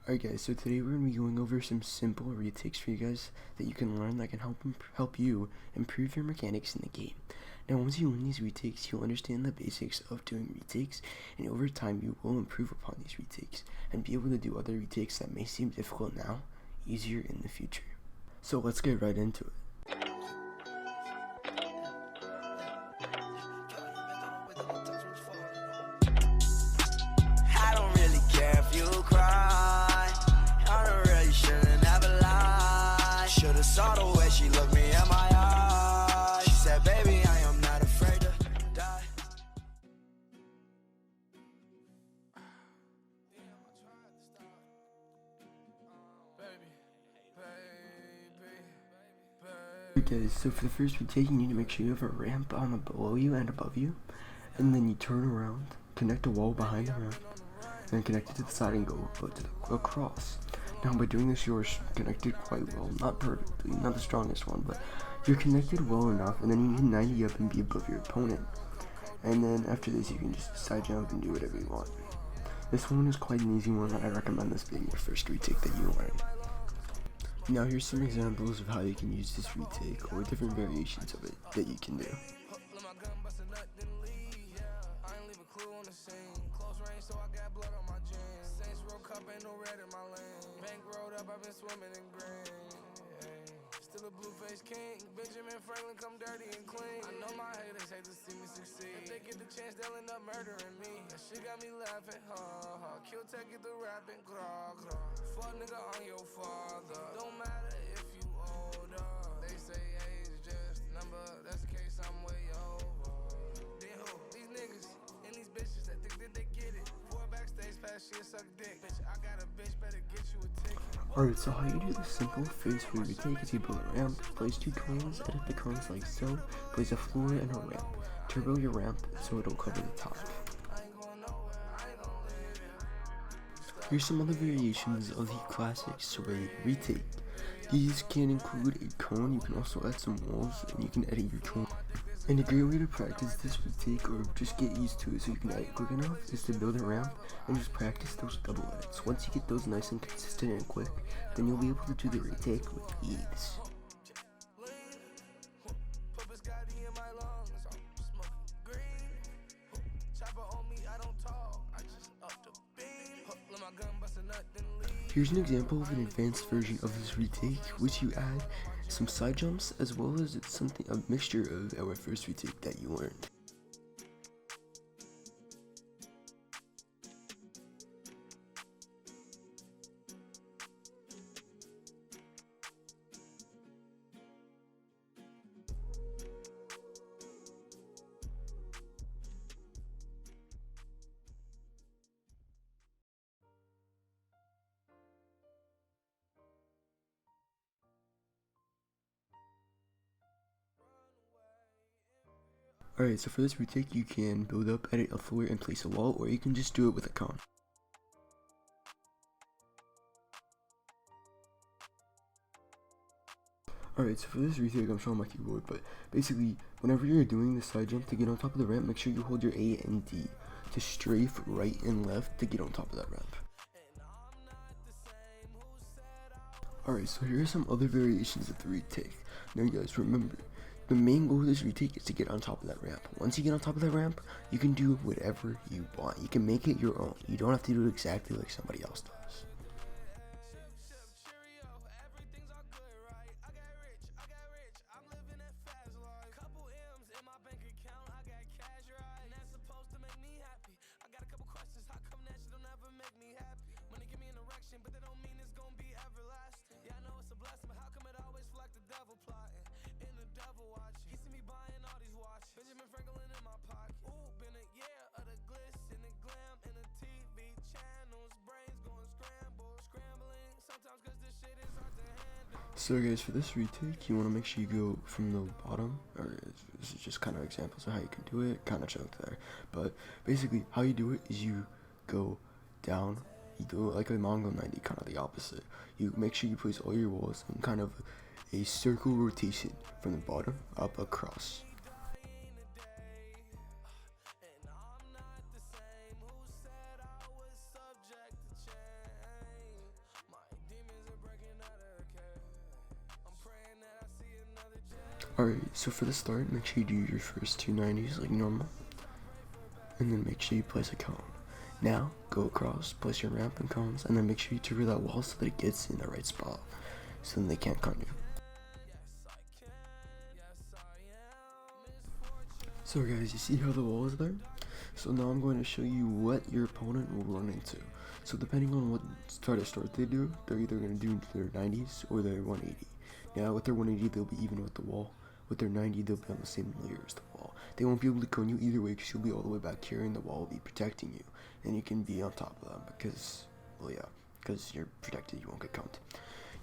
Alright guys, so today we're going to be going over some simple retakes for you guys that you can learn that can help you improve your mechanics in the game. Now once you learn these retakes, you'll understand the basics of doing retakes, and over time you will improve upon these retakes and be able to do other retakes that may seem difficult now, easier in the future. So let's get right into it. Saw the way she looked me in my eyes. She said, baby, I am not afraid to die. Okay, so for the first retake, you need to make sure you have a ramp on the below you and above you, and then you turn around, connect a wall behind the ramp, and then connect it to the side and go across. Now by doing this, you're connected quite well, not perfectly, not the strongest one, but you're connected well enough, and then you can 90 up and be above your opponent. And then after this, you can just side jump and do whatever you want. This one is quite an easy one. I recommend this being your first retake that you learn. Now here's some examples of how you can use this retake, or different variations of it that you can do. I've been swimming in green, still a blue-faced king. Benjamin Franklin come dirty and clean. I know my haters hate to see me succeed. If they get the chance, they'll end up murdering me. That shit got me laughing, Kill tech, get the rapping, gra. Fuck nigga on your father. Don't matter if you older. They say age is just a number. That's the case, I'm way over. Then who? These niggas and these bitches that think that they get it. For backstage pass, shit suck dick. Bitch, I got a bitch, better get you a ticket. Alright, so how you do this simple phase for your retake is you build a ramp, place 2 cones, edit the cones like so, place a floor and a ramp. Turbo your ramp so it'll cover the top. Here's some other variations of the classic sway retake. These can include a cone, you can also add some walls, and you can edit your cone. And a great way to practice this retake, or just get used to it so you can edit quick enough, is to build a ramp and just practice those double edits. Once you get those nice and consistent and quick, then you'll be able to do the retake with ease. Here's an example of an advanced version of this retake, which you add some side jumps as well as a mixture of our first retake that you learned. Alright, so for this retake, you can build up, edit a floor, and place a wall, or you can just do it with a cone. Alright, so for this retake, I'm showing my keyboard, but basically, whenever you're doing the side jump to get on top of the ramp, make sure you hold your A and D to strafe right and left to get on top of that ramp. Alright, so here are some other variations of the retake. Now guys, remember, the main goal of this retake is to get on top of that ramp. Once you get on top of that ramp, you can do whatever you want. You can make it your own. You don't have to do it exactly like somebody else does. Benjamin Franklin in my pocket. Ooh, been a year of the glitz and the glam and the TV channels. Brains going scrambling. Sometimes cause this shit is hard to handle. So guys, for this retake, you want to make sure you go from the bottom, or this is just kind of examples of how you can do it, kind of choked there. But basically, how you do it is you go down, you do it like a Mongo 90, kind of the opposite. You make sure you place all your walls in kind of a circle rotation from the bottom up across. Alright, so for the start, make sure you do your first 290s like normal. And then make sure you place a cone. Now, go across, place your ramp and cones, and then make sure you trigger that wall so that it gets in the right spot. So then they can't con you. So guys, you see how the wall is there? So now I'm going to show you what your opponent will run into. So depending on what start they do, they're either going to do their 90s or their 180. Now with their 180 they'll be even with the wall. With their 90 they'll be on the same layer as the wall. They won't be able to cone you either way because you'll be all the way back here and the wall will be protecting you. And you can be on top of them because, well yeah, because you're protected, you won't get coned.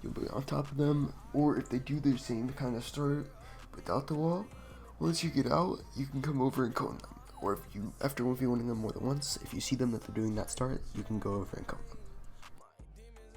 You'll be on top of them, or if they do the same kind of start without the wall, once you get out, you can come over and cone them. Or if you, after 1v1ing them more than once, if you see them that they're doing that start, you can go over and cone them.